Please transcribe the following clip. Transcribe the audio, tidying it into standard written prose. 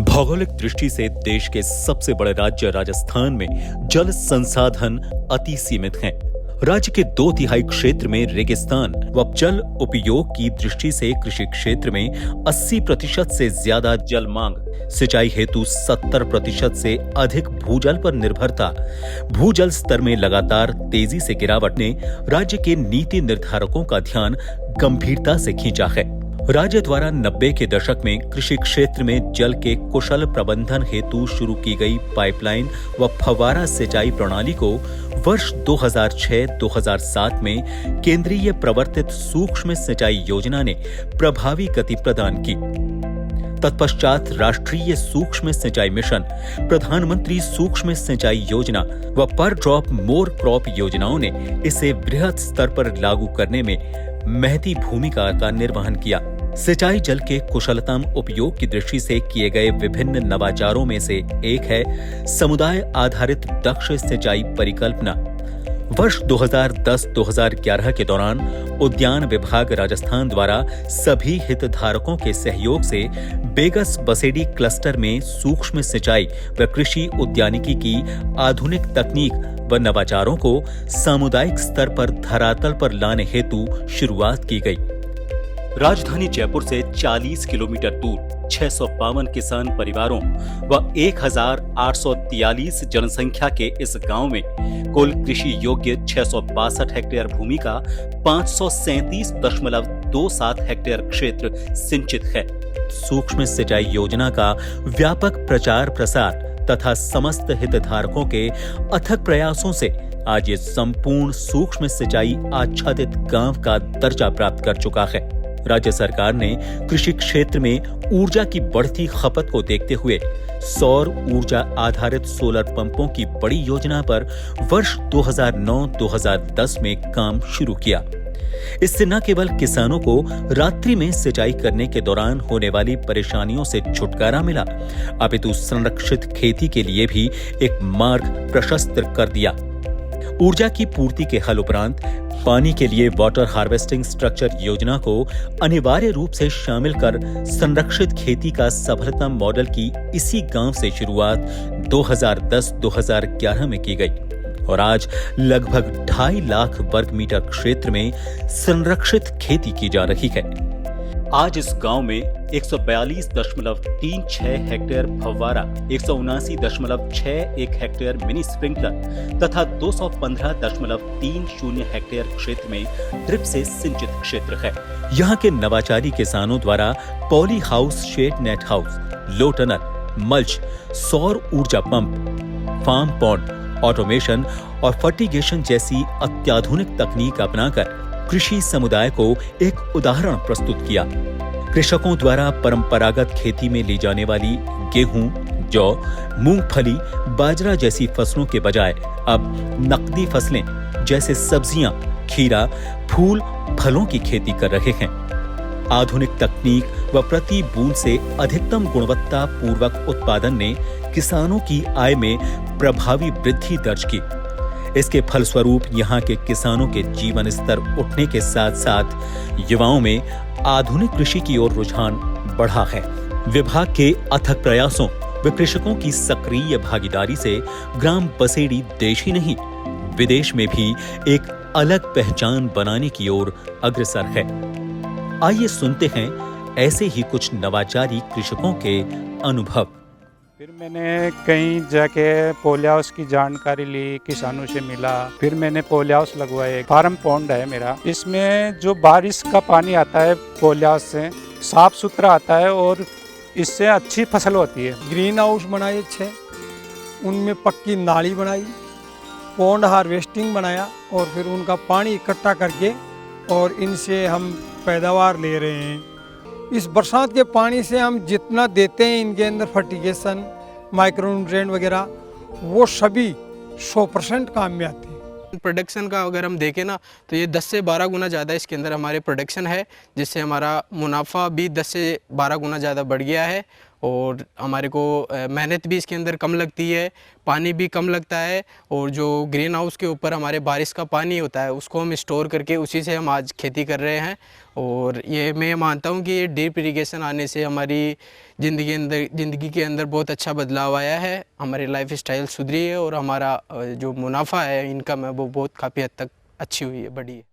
भौगोलिक दृष्टि से देश के सबसे बड़े राज्य राजस्थान में जल संसाधन अति सीमित हैं। राज्य के 2/3 क्षेत्र में रेगिस्तान व जल उपयोग की दृष्टि से कृषि क्षेत्र में 80% से ज्यादा जल मांग, सिंचाई हेतु 70% से अधिक भूजल पर निर्भरता, भूजल स्तर में लगातार तेजी से गिरावट ने राज्य के नीति निर्धारकों का ध्यान गंभीरता से खींचा है। राज्य द्वारा 90 के दशक में कृषि क्षेत्र में जल के कुशल प्रबंधन हेतु शुरू की गई पाइपलाइन व फव्वारा सिंचाई प्रणाली को वर्ष 2006-2007 में केंद्रीय प्रवर्तित सूक्ष्म सिंचाई योजना ने प्रभावी गति प्रदान की। तत्पश्चात राष्ट्रीय सूक्ष्म सिंचाई मिशन, प्रधानमंत्री सूक्ष्म सिंचाई योजना व पर ड्रॉप मोर क्रॉप योजनाओं ने इसे बृहद स्तर पर लागू करने में महती भूमिका का निर्वहन किया। सिंचाई जल के कुशलतम उपयोग की दृष्टि से किए गए विभिन्न नवाचारों में से एक है समुदाय आधारित दक्ष सिंचाई परिकल्पना। वर्ष 2010-2011 के दौरान उद्यान विभाग राजस्थान द्वारा सभी हितधारकों के सहयोग से बेगस बसेडी क्लस्टर में सूक्ष्म सिंचाई व कृषि उद्यानिकी की आधुनिक तकनीक व नवाचारों को सामुदायिक स्तर पर धरातल पर लाने हेतु शुरुआत की गई। राजधानी जयपुर से 40 किलोमीटर दूर 652 किसान परिवारों व 1843 जनसंख्या के इस गांव में कुल कृषि योग्य 662 हेक्टेयर भूमि का 537.27 हेक्टेयर क्षेत्र सिंचित है। सूक्ष्म सिंचाई योजना का व्यापक प्रचार प्रसार तथा समस्त हितधारकों के अथक प्रयासों से आज ये संपूर्ण सूक्ष्म सिंचाई आच्छादित गांव का दर्जा प्राप्त कर चुका है। राज्य सरकार ने कृषि क्षेत्र में ऊर्जा की बढ़ती खपत को देखते हुए सौर ऊर्जा आधारित सोलर पंपों की बड़ी योजना पर वर्ष 2009-2010 में काम शुरू किया। इससे न केवल किसानों को रात्रि में सिंचाई करने के दौरान होने वाली परेशानियों से छुटकारा मिला, अपितु संरक्षित खेती के लिए भी एक मार्ग प्रशस्त कर दिया। ऊर्जा की पूर्ति के हल उपरांत पानी के लिए वाटर हार्वेस्टिंग स्ट्रक्चर योजना को अनिवार्य रूप से शामिल कर संरक्षित खेती का सफलतम मॉडल की इसी गांव से शुरुआत 2010-2011 में की गई और आज लगभग 2.5 लाख वर्ग मीटर क्षेत्र में संरक्षित खेती की जा रही है। आज इस गांव में 142.36 हेक्टेयर फव्वारा, 179.61 हेक्टेयर मिनी स्प्रिंकलर तथा 215.30 हेक्टेयर क्षेत्र में ड्रिप से सिंचित क्षेत्र है। यहाँ के नवाचारी किसानों द्वारा poly house, shade net house, low tunnel, mulch, सौर ऊर्जा पंप, फार्म पॉन्ड, ऑटोमेशन और फर्टिगेशन जैसी अत्याधुनिक तकनीक अपनाकर कृषि समुदाय को एक उदाहरण प्रस्तुत किया। कृषकों द्वारा परंपरागत खेती में ली जाने वाली गेहूं, जौ, मूंगफली, बाजरा जैसी फसलों के बजाय अब नकदी फसलें जैसे सब्जियां, खीरा, फूल, फलों की खेती कर रहे हैं। आधुनिक तकनीक व प्रति बूंद से अधिकतम गुणवत्ता पूर्वक उत्पादन ने किसानों की आय में प्रभावी वृद्धि दर्ज की। इसके फलस्वरूप यहाँ के किसानों के जीवन स्तर उठने के साथ साथ युवाओं में आधुनिक कृषि की ओर रुझान बढ़ा है। विभाग के अथक प्रयासों व कृषकों की सक्रिय भागीदारी से ग्राम बसेड़ी देश ही नहीं, विदेश में भी एक अलग पहचान बनाने की ओर अग्रसर है। आइए सुनते हैं ऐसे ही कुछ नवाचारी कृषकों के अनुभव। फिर मैंने कहीं जाके पोली हाउस की जानकारी ली, किसानों से मिला, फिर मैंने पोली हाउस लगवाए। फार्म पॉन्ड है मेरा, इसमें जो बारिश का पानी आता है पोली हाउस से साफ सुथरा आता है और इससे अच्छी फसल होती है। ग्रीन हाउस बनाए 6, उनमें पक्की नाली बनाई, पॉन्ड हार्वेस्टिंग बनाया और फिर उनका पानी इकट्ठा करके और इनसे हम पैदावार ले रहे हैं। इस बरसात के पानी से हम जितना देते हैं इनके अंदर फर्टिगेशन, माइक्रोन्यूट्रिएंट वगैरह, वो सभी 100% काम में आते हैं। प्रोडक्शन का अगर हम देखें ना तो ये 10 से 12 गुना ज़्यादा इसके अंदर हमारे प्रोडक्शन है, जिससे हमारा मुनाफा भी 10 से 12 गुना ज़्यादा बढ़ गया है और हमारे को मेहनत भी इसके अंदर कम लगती है, पानी भी कम लगता है। और जो ग्रीन हाउस के ऊपर हमारे बारिश का पानी होता है उसको हम स्टोर करके उसी से हम आज खेती कर रहे हैं। और ये मैं मानता हूँ कि ये ड्रिप इरिगेशन आने से हमारी ज़िंदगी के अंदर बहुत अच्छा बदलाव आया है, हमारी लाइफ स्टाइल सुधरी है और हमारा जो मुनाफा है, इनकम है, वो बहुत काफ़ी हद तक अच्छी हुई है, बढ़ी है।